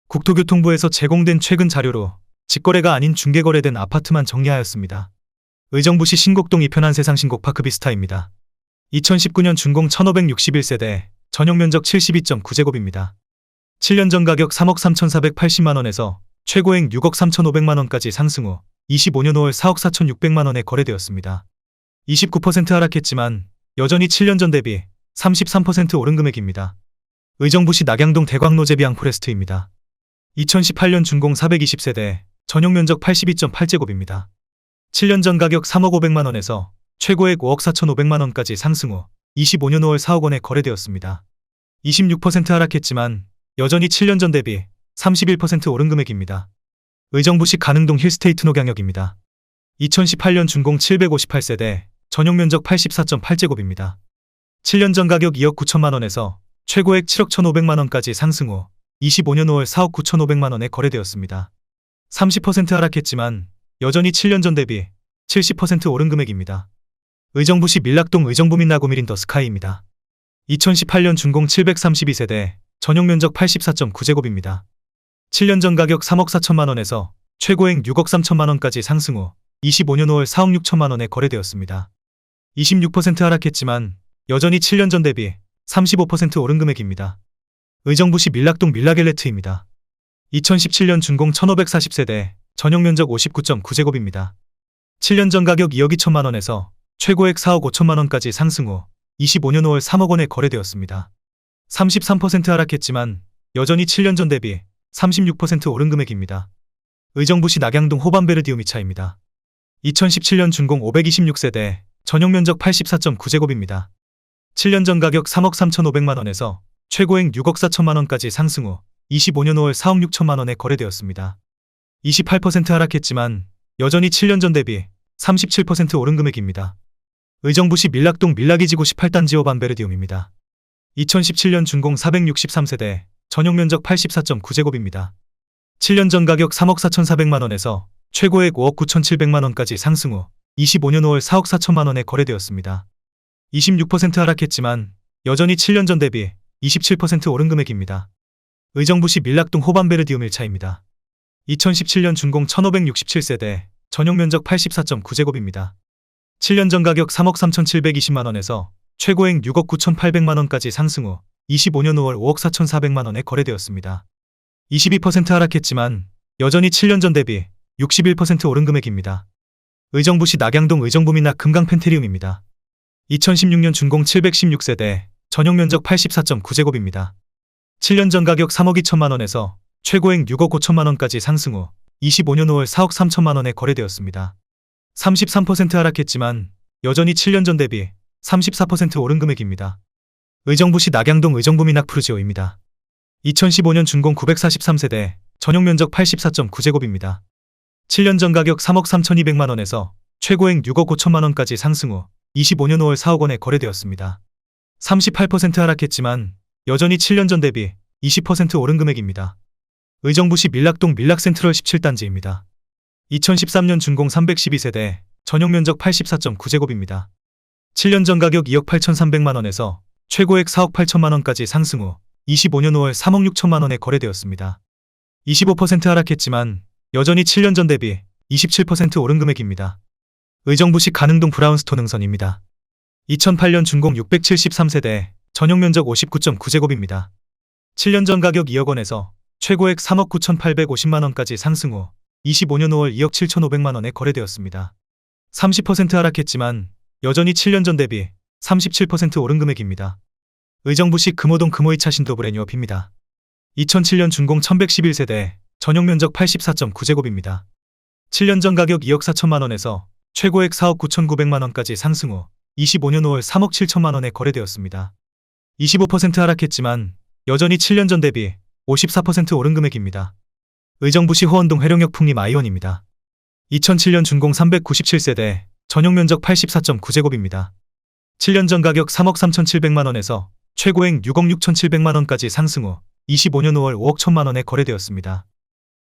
국토교통부에서 제공된 최근 자료로 직거래가 아닌 중개거래된 아파트만 정리하였습니다. 의정부시 신곡동 2편 한세상 신곡파크 비스타입니다. 2019년 준공 1561세대, 전용면적 72.9제곱입니다. 7년 전 가격 3억 3,480만원에서 최고액 6억 3,500만원까지 상승 후 25년 5월 4억 4,600만원에 거래되었습니다. 29% 하락했지만 여전히 7년 전 대비 33% 오른 금액입니다. 의정부시 낙양동 대광로제비앙 포레스트입니다. 2018년 준공 420세대, 전용면적 82.8제곱입니다. 7년 전 가격 3억 500만원에서 최고액 5억 4,500만원까지 상승 후 25년 5월 4억 원에 거래되었습니다. 26% 하락했지만 여전히 7년 전 대비 31% 오른 금액입니다. 의정부시 가능동 힐스테이트 노경역입니다. 2018년 준공 758세대, 전용면적 84.8제곱입니다. 7년 전 가격 2억 9천만원에서 최고액 7억 1,500만원까지 상승 후 25년 5월 4억 9,500만원에 거래되었습니다. 30% 하락했지만 여전히 7년 전 대비 70% 오른 금액입니다. 의정부시 밀락동 의정부민 나구미린 더 스카이입니다. 2018년 준공 732세대, 전용면적 84.9제곱입니다. 7년 전 가격 3억 4천만원에서 최고액 6억 3천만원까지 상승 후 25년 5월 4억 6천만원에 거래되었습니다. 26% 하락했지만 여전히 7년 전 대비 35% 오른 금액입니다. 의정부시 밀락동 밀라겔레트입니다. 2017년 준공 1540세대, 전용면적 59.9제곱입니다. 7년 전 가격 2억 2천만원에서 최고액 4억 5천만원까지 상승 후 25년 5월 3억 원에 거래되었습니다. 33% 하락했지만 여전히 7년 전 대비 36% 오른 금액입니다. 의정부시 낙양동 호반베르디우미차입니다. 2017년 준공 526세대, 전용면적 84.9제곱입니다. 7년 전 가격 3억 3,500만원에서 최고액 6억 4천만원까지 상승 후 25년 5월 4억 6천만원에 거래되었습니다. 28% 하락했지만 여전히 7년 전 대비 37% 오른 금액입니다. 의정부시 밀락동 밀라기지구 18단지 호반베르디움입니다. 2017년 준공 463세대, 전용면적 84.9제곱입니다. 7년 전 가격 3억 4,400만원에서 최고액 5억 9,700만원까지 상승 후 25년 5월 4억 4천만원에 거래되었습니다. 26% 하락했지만 여전히 7년 전 대비 27% 오른 금액입니다. 의정부시 밀락동 호반베르디움 1차입니다. 2017년 준공 1567세대, 전용면적 84.9제곱입니다. 7년 전 가격 3억 3,720만원에서 최고액 6억 9,800만원까지 상승 후 25년 5월 5억 4,400만원에 거래되었습니다. 22% 하락했지만 여전히 7년 전 대비 61% 오른 금액입니다. 의정부시 낙양동 의정부민낙 금강펜테리움입니다. 2016년 준공 716세대, 전용면적 84.9제곱입니다. 7년 전 가격 3억 2천만원에서 최고액 6억 5천만원까지 상승 후 25년 5월 4억 3천만원에 거래되었습니다. 33% 하락했지만 여전히 7년 전 대비 34% 오른 금액입니다. 의정부시 낙양동 의정부민낙 푸르지오입니다. 2015년 준공 943세대, 전용면적 84.9제곱입니다. 7년 전 가격 3억 3,200만원에서 최고액 6억 5천만원까지 상승 후 25년 5월 4억 원에 거래되었습니다. 38% 하락했지만 여전히 7년 전 대비 20% 오른 금액입니다. 의정부시 밀락동 밀락센트럴 17단지입니다. 2013년 준공 312세대, 전용면적 84.9제곱입니다. 7년 전 가격 2억 8,300만원에서 최고액 4억 8천만원까지 상승 후 25년 5월 3억 6천만원에 거래되었습니다. 25% 하락했지만 여전히 7년 전 대비 27% 오른 금액입니다. 의정부시 가능동 브라운스톤 응선입니다. 2008년 준공 673세대, 전용면적 59.9제곱입니다. 7년 전 가격 2억 원에서 최고액 3억 9,850만원까지 상승 후 25년 5월 2억 7,500만원에 거래되었습니다. 30% 하락했지만 여전히 7년 전 대비 37% 오른 금액입니다. 의정부시 금호동 금호이차 신도브레뉴업입니다. 2007년 준공 1111세대, 전용면적 84.9제곱입니다. 7년 전 가격 2억 4천만원에서 최고액 4억 9,900만원까지 상승 후 25년 5월 3억 7천만원에 거래되었습니다. 25% 하락했지만 여전히 7년 전 대비 54% 오른 금액입니다. 의정부시 호원동 회룡역 풍림 아이원입니다. 2007년 준공 397세대, 전용면적 84.9제곱입니다. 7년 전 가격 3억 3,700만원에서 최고액 6억 6,700만원까지 상승 후 25년 5월 5억 1천만원에 거래되었습니다.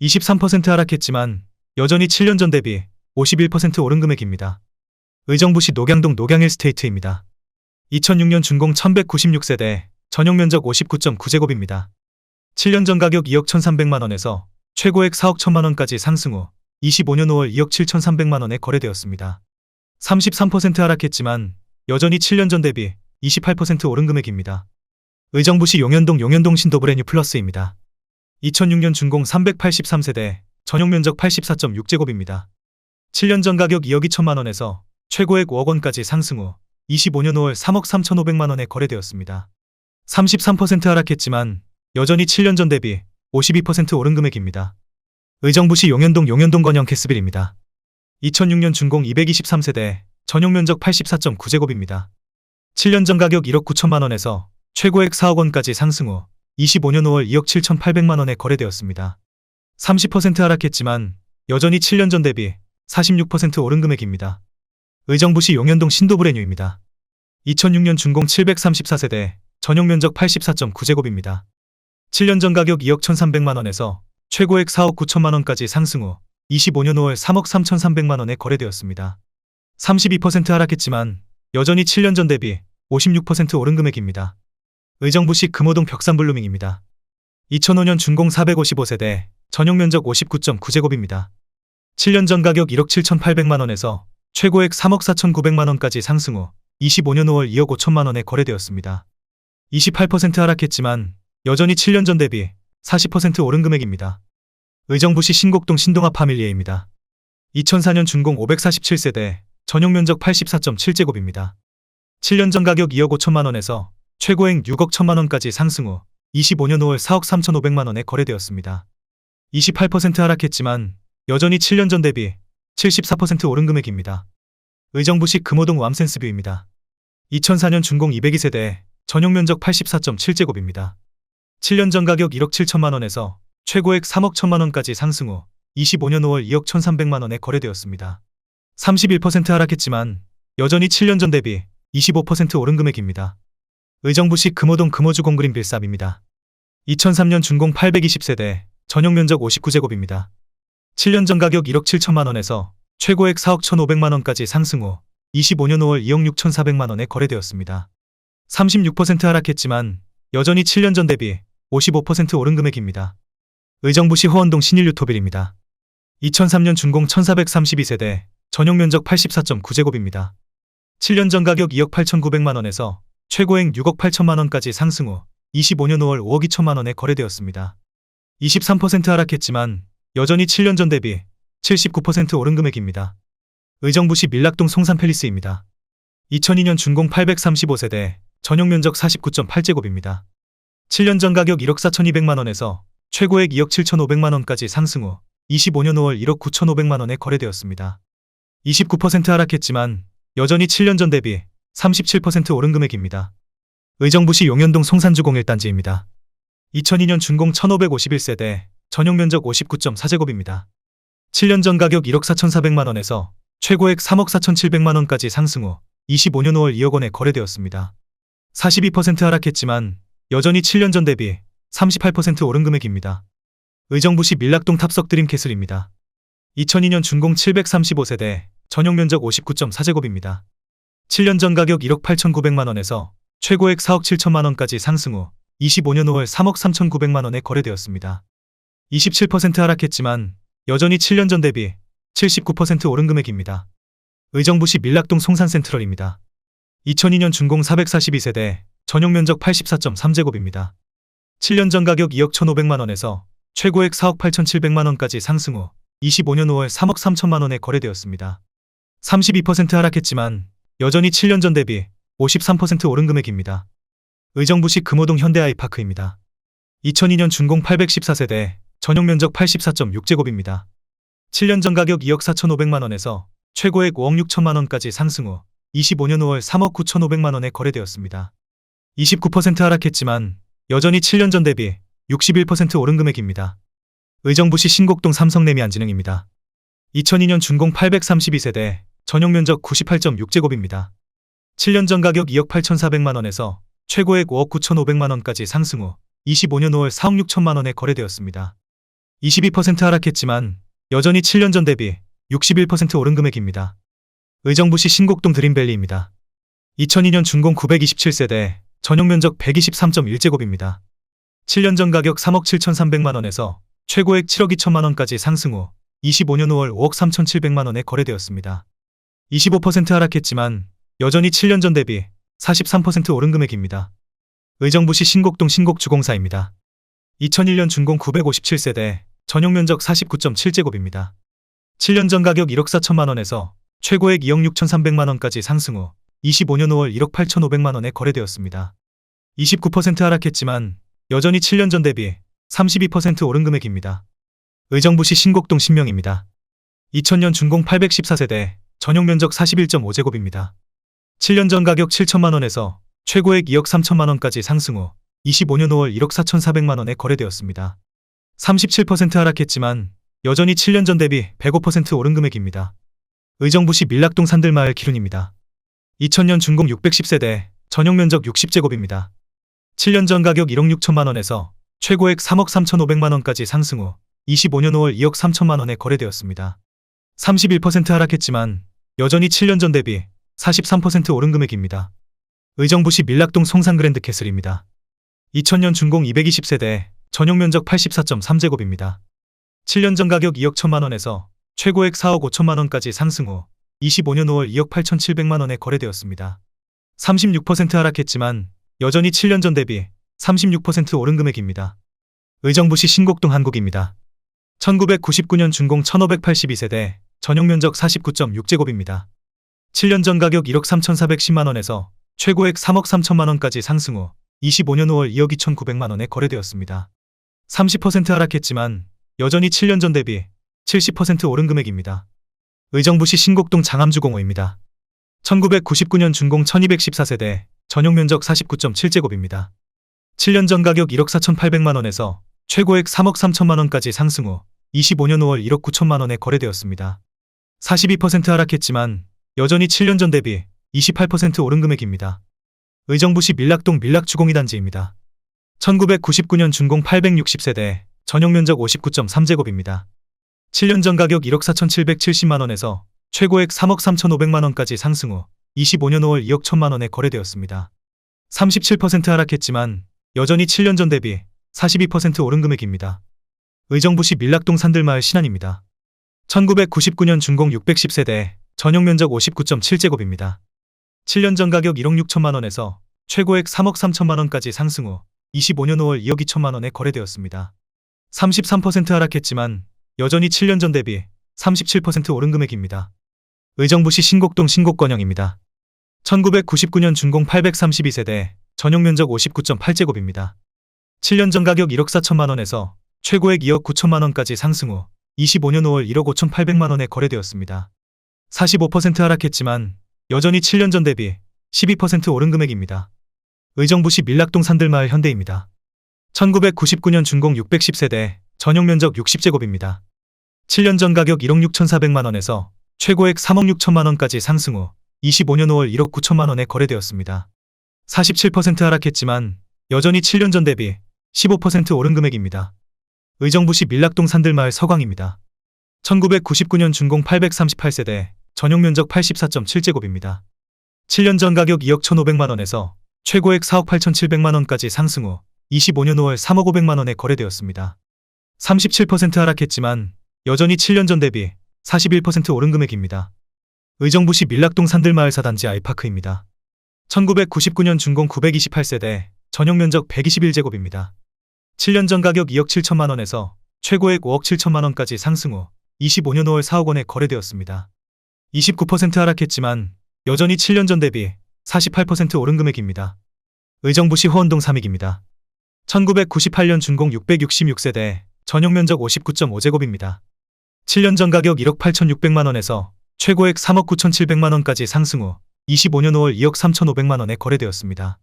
23% 하락했지만 여전히 7년 전 대비 51% 오른 금액입니다. 의정부시 녹양동 녹양힐스테이트입니다. 2006년 준공 1196세대, 전용면적 59.9제곱입니다. 7년 전 가격 2억 1,300만원에서 최고액 4억 1,000만원까지 상승 후 25년 5월 2억 7,300만원에 거래되었습니다. 33% 하락했지만 여전히 7년 전 대비 28% 오른 금액입니다. 의정부시 용현동 신도브레뉴 플러스입니다. 2006년 준공 383세대, 전용 면적 84.6제곱입니다. 7년 전 가격 2억 2천만원에서 최고액 5억원까지 상승 후 25년 5월 3억 3,500만원에 거래되었습니다. 33% 하락했지만 여전히 7년 전 대비 52% 오른 금액입니다. 의정부시 용현동 건영 캐스빌입니다. 2006년 준공 223세대, 전용 면적 84.9제곱입니다. 7년 전 가격 1억 9천만원에서 최고액 4억원까지 상승 후 25년 5월 2억 7,800만원에 거래되었습니다. 30% 하락했지만 여전히 7년 전 대비 46% 오른 금액입니다. 의정부시 용현동 신도브레뉴입니다. 2006년 준공 734세대, 전용 면적 84.9제곱입니다. 7년 전 가격 2억 1,300만원에서 최고액 4억 9천만원까지 상승 후 25년 5월 3억 3,300만원에 거래되었습니다. 32% 하락했지만 여전히 7년 전 대비 56% 오른 금액입니다. 의정부시 금호동 벽산블루밍입니다. 2005년 준공 455세대, 전용 면적 59.9제곱입니다. 7년 전 가격 1억 7,800만원에서 최고액 3억 4,900만원까지 상승 후 25년 5월 2억 5천만원에 거래되었습니다. 28% 하락했지만 여전히 7년 전 대비 40% 오른 금액입니다. 의정부시 신곡동 신동아 파밀리에입니다. 2004년 준공 547세대, 전용 면적 84.7제곱입니다. 7년 전 가격 2억 5천만원에서 최고액 6억 1천만원까지 상승 후 25년 5월 4억 3,500만원에 거래되었습니다. 28% 하락했지만 여전히 7년 전 대비 74% 오른 금액입니다. 의정부시 금호동 왬센스뷰입니다. 2004년 준공 202세대, 전용 면적 84.7제곱입니다. 7년 전 가격 1억 7천만원에서 최고액 3억 1천만원까지 상승 후 25년 5월 2억 1,300만원에 거래되었습니다. 31% 하락했지만 여전히 7년 전 대비 25% 오른 금액입니다. 의정부시 금호동 금호주 공그린 빌삽입니다. 2003년 준공 820세대, 전용 면적 59제곱입니다. 7년 전 가격 1억 7천만원에서 최고액 4억 1,500만원까지 상승 후 25년 5월 2억 6,400만원에 거래되었습니다. 36% 하락했지만 여전히 7년 전 대비 55% 오른 금액입니다. 의정부시 호원동 신일유토빌입니다. 2003년 준공 1432세대, 전용 면적 84.9제곱입니다. 7년 전 가격 2억 8,900만원에서 최고액 6억 8천만원까지 상승 후 25년 5월 5억 2천만원에 거래되었습니다. 23% 하락했지만 여전히 7년 전 대비 79% 오른 금액입니다. 의정부시 밀락동 송산팰리스입니다. 2002년 준공 835세대, 전용 면적 49.8제곱입니다. 7년 전 가격 1억 4,200만원에서 최고액 2억 7,500만원까지 상승 후 25년 5월 1억 9,500만원에 거래되었습니다. 29% 하락했지만 여전히 7년 전 대비 37% 오른 금액입니다. 의정부시 용현동 송산주 01단지입니다. 2002년 준공 1551세대, 전용 면적 59.4제곱입니다. 7년 전 가격 1억 4,400만원에서 최고액 3억 4,700만원까지 상승 후 25년 5월 2억원에 거래되었습니다. 42% 하락했지만 여전히 7년 전 대비 38% 오른 금액입니다. 의정부시 밀락동 탑석 드림캐슬입니다. 2002년 준공 735세대, 전용 면적 59.4제곱입니다. 7년 전 가격 1억 8,900만원에서 최고액 4억 7천만원까지 상승 후 25년 5월 3억 3,900만원에 거래되었습니다. 27% 하락했지만 여전히 7년 전 대비 79% 오른 금액입니다. 의정부시 밀락동 송산센트럴입니다. 2002년 준공 442세대, 전용 면적 84.3제곱입니다. 7년 전 가격 2억 1,500만원에서 최고액 4억 8,700만원까지 상승 후 25년 5월 3억 3천만원에 거래되었습니다. 32% 하락했지만 여전히 7년 전 대비 53% 오른 금액입니다. 의정부시 금호동 현대아이파크입니다. 2002년 준공 814세대, 전용 면적 84.6제곱입니다. 7년 전 가격 2억 4,500만원에서 최고액 5억 6천만원까지 상승 후 25년 5월 3억 9,500만원에 거래되었습니다. 29% 하락했지만 여전히 7년 전 대비 61% 오른 금액입니다. 의정부시 신곡동 삼성레미안진흥입니다. 2002년 준공 832세대, 전용 면적 98.6제곱입니다. 7년 전 가격 2억 8,400만원에서 최고액 5억 9,500만원까지 상승 후 25년 5월 4억 6천만원에 거래되었습니다. 22% 하락했지만 여전히 7년 전 대비 61% 오른 금액입니다. 의정부시 신곡동 드림밸리입니다. 2002년 준공 927세대, 전용 면적 123.1제곱입니다. 7년 전 가격 3억 7,300만 원에서 최고액 7억 2천만 원까지 상승 후 25년 5월 5억 3,700만 원에 거래되었습니다. 25% 하락했지만 여전히 7년 전 대비 43% 오른 금액입니다. 의정부시 신곡동 신곡주공사입니다. 2001년 준공 957세대, 전용 면적 49.7제곱입니다. 7년 전 가격 1억 4천만 원에서 최고액 2억 6,300만 원까지 상승 후 25년 5월 1억 8,500만 원에 거래되었습니다. 29% 하락했지만 여전히 7년 전 대비 32% 오른 금액입니다. 의정부시 신곡동 신명입니다. 2000년 준공 814세대, 전용 면적 41.5제곱입니다. 7년 전 가격 7천만 원에서 최고액 2억 3천만 원까지 상승 후 25년 5월 1억 4,400만 원에 거래되었습니다. 37% 하락했지만 여전히 7년 전 대비 105% 오른 금액입니다. 의정부시 밀락동 산들마을 기룬입니다. 2000년 준공 610세대, 전용 면적 60제곱입니다. 7년 전 가격 1억 6천만 원에서 최고액 3억 3,500만 원까지 상승 후 25년 5월 2억 3천만 원에 거래되었습니다. 31% 하락했지만 여전히 7년 전 대비 43% 오른 금액입니다. 의정부시 밀락동 송산그랜드 캐슬입니다. 2000년 준공 220세대, 전용 면적 84.3제곱입니다. 7년 전 가격 2억 1천만 원에서 최고액 4억 5천만 원까지 상승 후 25년 5월 2억 8,700만 원에 거래되었습니다. 36% 하락했지만 여전히 7년 전 대비 36% 오른 금액입니다. 의정부시 신곡동 한국입니다. 1999년 준공 1582세대, 전용 면적 49.6제곱입니다. 7년 전 가격 1억 3,410만 원에서 최고액 3억 3천만 원까지 상승 후 25년 5월 2억 2,900만 원에 거래되었습니다. 30% 하락했지만 여전히 7년 전 대비 70% 오른 금액입니다. 의정부시 신곡동 장암주공호입니다. 1999년 준공 1214세대, 전용 면적 49.7제곱입니다. 7년 전 가격 1억 4,800만 원에서 최고액 3억 3천만 원까지 상승 후 25년 5월 1억 9천만 원에 거래되었습니다. 42% 하락했지만 여전히 7년 전 대비 28% 오른 금액입니다. 의정부시 밀락동 밀락주공이 단지입니다. 1999년 준공 860세대, 전용 면적 59.3제곱입니다. 7년 전 가격 1억 4,770만 원에서 최고액 3억 3,500만 원까지 상승 후 25년 5월 2억 1천만 원에 거래되었습니다. 37% 하락했지만 여전히 7년 전 대비 42% 오른 금액입니다. 의정부시 밀락동 산들마을 신안입니다. 1999년 준공 610세대, 전용 면적 59.7제곱입니다. 7년 전 가격 1억 6천만 원에서 최고액 3억 3천만 원까지 상승 후 25년 5월 2억 2천만 원에 거래되었습니다. 33% 하락했지만 여전히 7년 전 대비 37% 오른 금액입니다. 의정부시 신곡동 신곡건영입니다. 1999년 준공 832세대, 전용 면적 59.8제곱입니다. 7년 전 가격 1억 4천만 원에서 최고액 2억 9천만 원까지 상승 후 25년 5월 1억 5,800만 원에 거래되었습니다. 45% 하락했지만 여전히 7년 전 대비 12% 오른 금액입니다. 의정부시 밀락동 산들마을 현대입니다. 1999년 준공 610세대, 전용 면적 60제곱입니다. 7년 전 가격 1억 6,400만 원에서 최고액 3억 6천만 원까지 상승 후 25년 5월 1억 9천만 원에 거래되었습니다. 47% 하락했지만 여전히 7년 전 대비 15% 오른 금액입니다. 의정부시 밀락동 산들마을 서광입니다. 1999년 준공 838세대, 전용 면적 84.7제곱입니다. 7년 전 가격 2억 1,500만 원에서 최고액 4억 8,700만 원까지 상승 후 25년 5월 3억 500만 원에 거래되었습니다. 37% 하락했지만 여전히 7년 전 대비 41% 오른 금액입니다. 의정부시 밀락동 산들마을 사단지 아이파크입니다. 1999년 준공 928세대, 전용 면적 121제곱입니다. 7년 전 가격 2억 7천만 원에서 최고액 5억 7천만 원까지 상승 후 25년 5월 4억 원에 거래되었습니다. 29% 하락했지만 여전히 7년 전 대비 48% 오른 금액입니다. 의정부시 호원동 삼익입니다. 1998년 준공 666세대, 전용 면적 59.5제곱입니다. 7년 전 가격 1억 8,600만 원에서 최고액 3억 9,700만 원까지 상승 후 25년 5월 2억 3,500만 원에 거래되었습니다.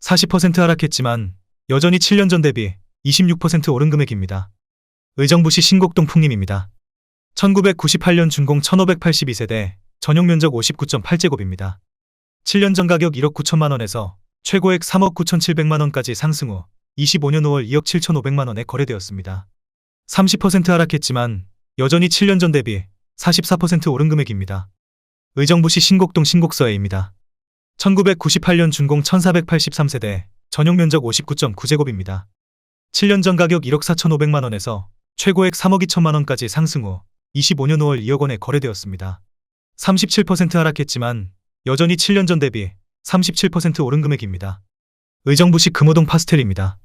40% 하락했지만 여전히 7년 전 대비 26% 오른 금액입니다. 의정부시 신곡동 풍림입니다. 1998년 준공 1582세대, 전용 면적 59.8제곱입니다. 7년 전 가격 1억 9천만 원에서 최고액 3억 9,700만 원까지 상승 후 25년 5월 2억 7,500만 원에 거래되었습니다. 30% 하락했지만 여전히 7년 전 대비 44% 오른 금액입니다. 의정부시 신곡동 신곡서해입니다. 1998년 준공 1483세대, 전용 면적 59.9제곱입니다. 7년 전 가격 1억 4,500만 원에서 최고액 3억 2천만 원까지 상승 후 25년 5월 2억 원에 거래되었습니다. 37% 하락했지만 여전히 7년 전 대비 37% 오른 금액입니다. 의정부시 금호동 파스텔입니다.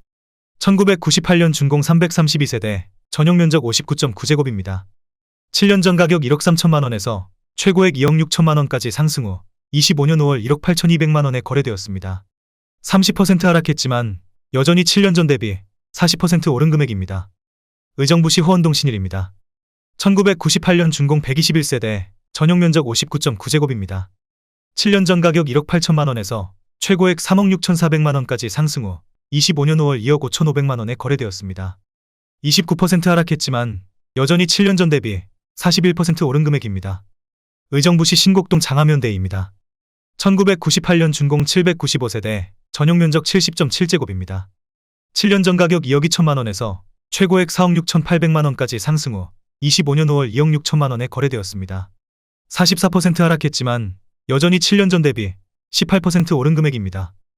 1998년 준공 332세대, 전용 면적 59.9제곱입니다. 7년 전 가격 1억 3천만 원에서 최고액 2억 6천만 원까지 상승 후 25년 5월 1억 8,200만 원에 거래되었습니다. 30% 하락했지만 여전히 7년 전 대비 40% 오른 금액입니다. 의정부시 호원동 신일입니다. 1998년 준공 121세대, 전용 면적 59.9제곱입니다. 7년 전 가격 1억 8천만 원에서 최고액 3억 6,400만 원까지 상승 후 25년 5월 2억 5,500만 원에 거래되었습니다. 29% 하락했지만 여전히 7년 전 대비 41% 오른 금액입니다. 의정부시 신곡동 장암현대입니다. 1998년 준공 795세대, 전용 면적 70.7제곱입니다. 7년 전 가격 2억 2천만 원에서 최고액 4억 6,800만 원까지 상승 후 25년 5월 2억 6천만 원에 거래되었습니다. 44% 하락했지만 여전히 7년 전 대비 18% 오른 금액입니다.